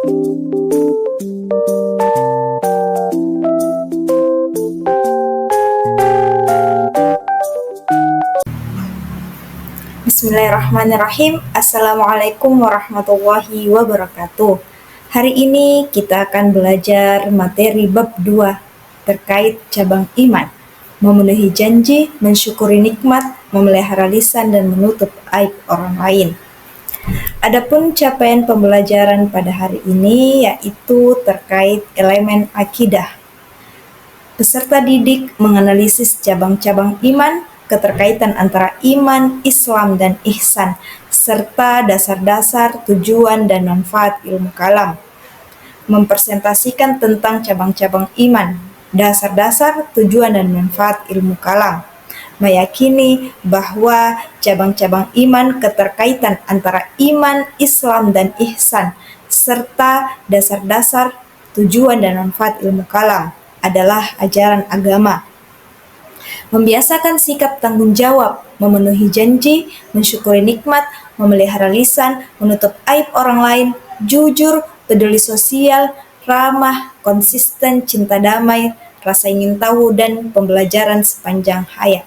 Bismillahirrahmanirrahim. Assalamualaikum warahmatullahi wabarakatuh. Hari ini kita akan belajar materi bab 2 terkait cabang iman, memenuhi janji, mensyukuri nikmat, memelihara lisan dan menutup aib orang lain. Adapun capaian pembelajaran pada hari ini yaitu terkait elemen akidah. Peserta didik menganalisis cabang-cabang iman, keterkaitan antara iman, Islam, dan ihsan, serta dasar-dasar, tujuan, dan manfaat ilmu kalam. Mempresentasikan tentang cabang-cabang iman, dasar-dasar, tujuan, dan manfaat ilmu kalam. Meyakini bahwa cabang-cabang iman keterkaitan antara iman, Islam, dan ihsan, serta dasar-dasar, tujuan, dan manfaat ilmu kalam adalah ajaran agama. Membiasakan sikap tanggung jawab, memenuhi janji, mensyukuri nikmat, memelihara lisan, menutup aib orang lain, jujur, peduli sosial, ramah, konsisten, cinta damai, rasa ingin tahu, dan pembelajaran sepanjang hayat.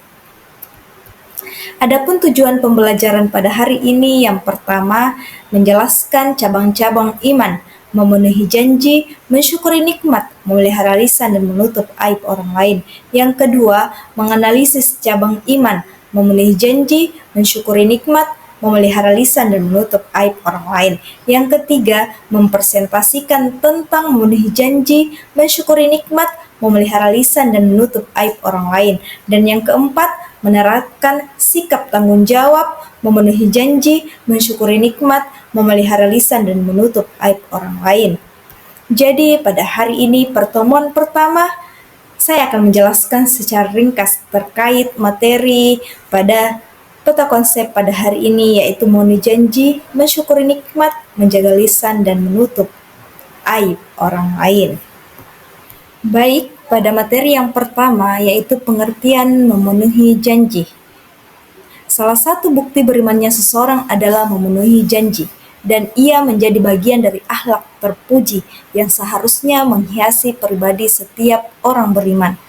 Adapun tujuan pembelajaran pada hari ini yang pertama, menjelaskan cabang-cabang iman, memenuhi janji, mensyukuri nikmat, memelihara lisan dan menutup aib orang lain. Yang kedua, menganalisis cabang iman, memenuhi janji, mensyukuri nikmat, memelihara lisan dan menutup aib orang lain. Yang ketiga, mempresentasikan tentang memenuhi janji, mensyukuri nikmat, memelihara lisan dan menutup aib orang lain. Dan yang keempat, menerapkan sikap tanggung jawab, memenuhi janji, mensyukuri nikmat, memelihara lisan dan menutup aib orang lain. Jadi pada hari ini pertemuan pertama saya akan menjelaskan secara ringkas terkait materi pada peta konsep pada hari ini yaitu memenuhi janji, mensyukuri nikmat, menjaga lisan dan menutup aib orang lain. Baik, pada materi yang pertama yaitu pengertian memenuhi janji. Salah satu bukti berimannya seseorang adalah memenuhi janji, dan ia menjadi bagian dari akhlak terpuji yang seharusnya menghiasi pribadi setiap orang beriman.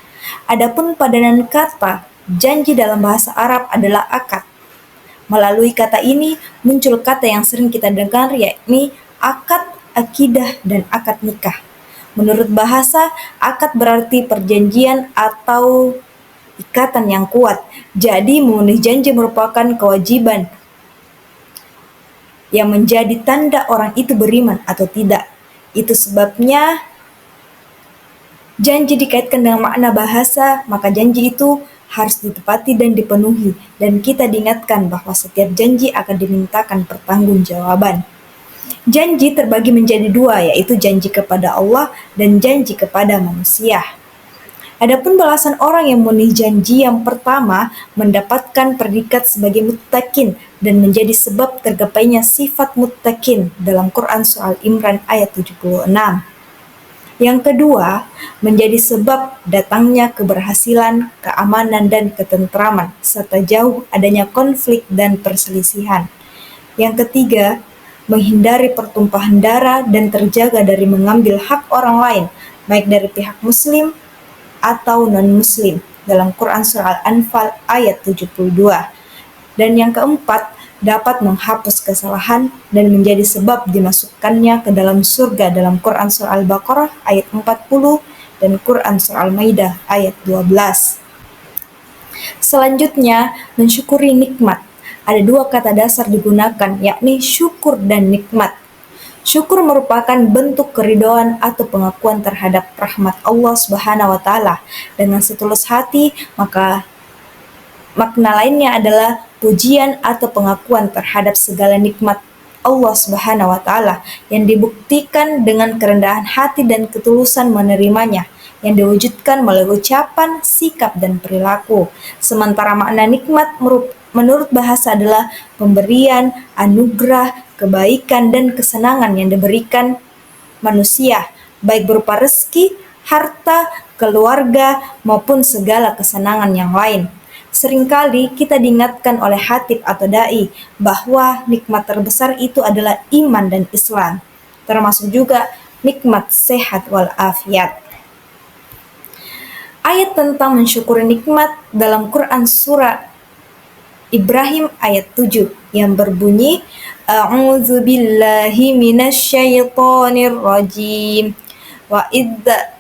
Adapun padanan kata janji dalam bahasa Arab adalah akad. Melalui kata ini muncul kata yang sering kita dengar yakni akad, akidah, dan akad nikah. Menurut bahasa, akad berarti perjanjian atau ikatan yang kuat. Jadi memenuhi janji merupakan kewajiban yang menjadi tanda orang itu beriman atau tidak. Itu sebabnya janji dikaitkan dengan makna bahasa, maka janji itu harus ditepati dan dipenuhi. Dan kita diingatkan bahwa setiap janji akan dimintakan pertanggungjawaban. Janji terbagi menjadi dua, yaitu janji kepada Allah dan janji kepada manusia. Adapun balasan orang yang memenuhi janji yang pertama mendapatkan predikat sebagai muttaqin dan menjadi sebab tergapainya sifat muttaqin dalam Quran surah Al-Imran ayat 76. Yang kedua, menjadi sebab datangnya keberhasilan, keamanan, dan ketentraman, serta jauh adanya konflik dan perselisihan. Yang ketiga, menghindari pertumpahan darah dan terjaga dari mengambil hak orang lain, baik dari pihak muslim atau non-muslim, dalam Quran surah Al-Anfal ayat 72. Dan yang keempat, dapat menghapus kesalahan dan menjadi sebab dimasukkannya ke dalam surga dalam Quran surah Al-Baqarah ayat 40 dan Quran surah Al-Maidah ayat 12. Selanjutnya, mensyukuri nikmat. Ada dua kata dasar digunakan, yakni syukur dan nikmat. Syukur merupakan bentuk keridhaan atau pengakuan terhadap rahmat Allah Subhanahu wa taala dengan setulus hati, maka makna lainnya adalah pujian atau pengakuan terhadap segala nikmat Allah Subhanahu wa taala yang dibuktikan dengan kerendahan hati dan ketulusan menerimanya yang diwujudkan melalui ucapan, sikap, dan perilaku. Sementara makna nikmat menurut bahasa adalah pemberian, anugerah, kebaikan, dan kesenangan yang diberikan manusia, baik berupa rezeki, harta, keluarga, maupun segala kesenangan yang lain. Seringkali kita diingatkan oleh khatib atau dai bahwa nikmat terbesar itu adalah iman dan Islam. termasuk juga nikmat sehat walafiat. Ayat tentang mensyukuri nikmat dalam Quran surah Ibrahim ayat 7 yang berbunyi A'udzu billahi minasyaitonir rajim wa idza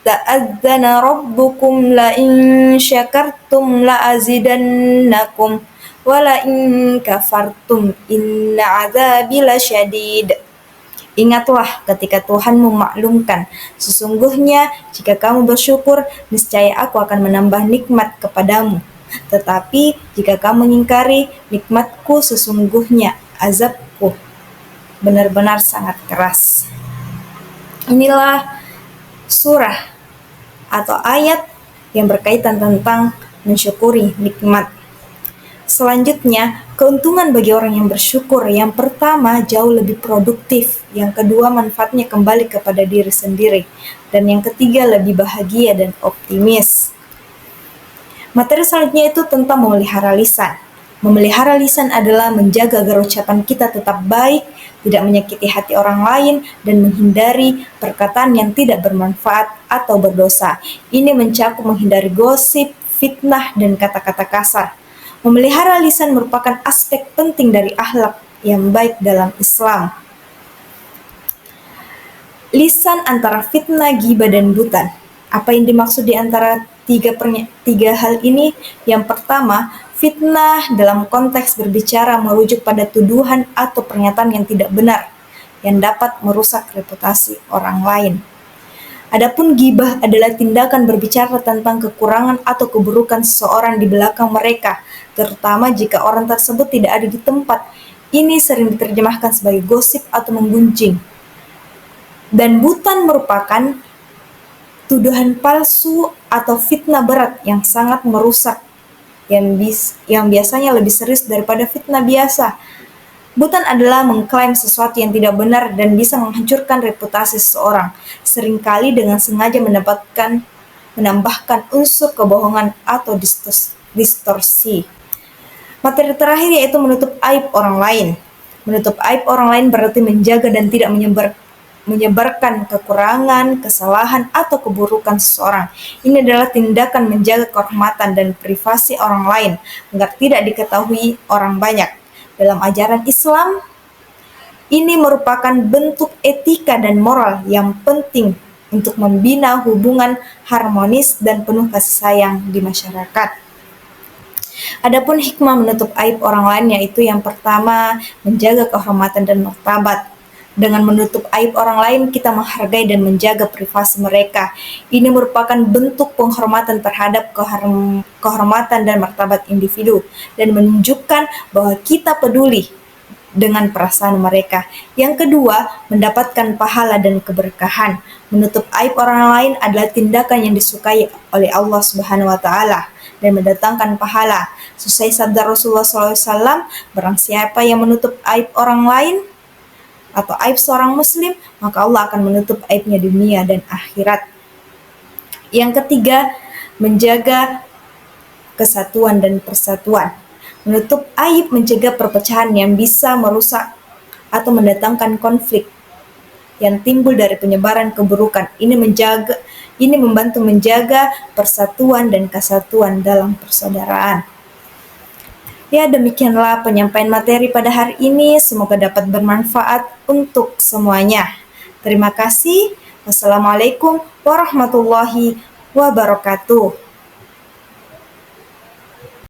ta'adzana rabbukum la in syakartum la azidannakum wa la in kafartum inna adzabi lasyadid. Ingatlah ketika Tuhan memaklumkan, sesungguhnya jika kamu bersyukur, niscaya aku akan menambah nikmat kepadamu. Tetapi jika kamu mengingkari nikmatku, sesungguhnya azabku benar-benar sangat keras. Inilah surah atau ayat yang berkaitan tentang mensyukuri nikmat. Selanjutnya, keuntungan bagi orang yang bersyukur. Yang pertama, jauh lebih produktif. Yang kedua, manfaatnya kembali kepada diri sendiri. Dan yang ketiga, lebih bahagia dan optimis. Materi selanjutnya itu tentang memelihara lisan. Memelihara lisan adalah menjaga agar ucapan kita tetap baik, tidak menyakiti hati orang lain, dan menghindari perkataan yang tidak bermanfaat atau berdosa. Ini mencakup menghindari gosip, fitnah, dan kata-kata kasar. Memelihara lisan merupakan aspek penting dari akhlak yang baik dalam Islam. Lisan antara fitnah, ghibah, dan buhtan. Apa yang dimaksud di antara tiga hal ini? Yang pertama, fitnah dalam konteks berbicara merujuk pada tuduhan atau pernyataan yang tidak benar yang dapat merusak reputasi orang lain. Adapun ghibah adalah tindakan berbicara tentang kekurangan atau keburukan seseorang di belakang mereka, terutama jika orang tersebut tidak ada di tempat. Ini sering diterjemahkan sebagai gosip atau menggunjing. Dan buhtan merupakan tuduhan palsu atau fitnah berat yang sangat merusak, yang biasanya lebih serius daripada fitnah biasa. Buhtan adalah mengklaim sesuatu yang tidak benar dan bisa menghancurkan reputasi seseorang, seringkali dengan sengaja menambahkan unsur kebohongan atau distorsi. Materi terakhir yaitu menutup aib orang lain. Menutup aib orang lain berarti menjaga dan tidak menyebarkan kekurangan, kesalahan, atau keburukan seseorang. Ini adalah tindakan menjaga kehormatan dan privasi orang lain agar tidak diketahui orang banyak. Dalam ajaran Islam, ini merupakan bentuk etika dan moral yang penting untuk membina hubungan harmonis dan penuh kasih sayang di masyarakat. Adapun hikmah menutup aib orang lain yaitu yang pertama, menjaga kehormatan dan martabat. Dengan menutup aib orang lain, kita menghargai dan menjaga privasi mereka. Ini merupakan bentuk penghormatan terhadap kehormatan dan martabat individu dan menunjukkan bahwa kita peduli dengan perasaan mereka. Yang kedua, mendapatkan pahala dan keberkahan. Menutup aib orang lain adalah tindakan yang disukai oleh Allah Subhanahu wa taala dan mendatangkan pahala. Sesuai sabda Rasulullah SAW, barang siapa yang menutup aib orang lain atau aib seorang muslim, maka Allah akan menutup aibnya dunia dan akhirat. Yang ketiga, menjaga kesatuan dan persatuan. Menutup aib mencegah perpecahan yang bisa merusak atau mendatangkan konflik yang timbul dari penyebaran keburukan. Ini membantu menjaga persatuan dan kesatuan dalam persaudaraan. Ya, demikianlah penyampaian materi pada hari ini. Semoga dapat bermanfaat untuk semuanya. Terima kasih. Wassalamualaikum warahmatullahi wabarakatuh.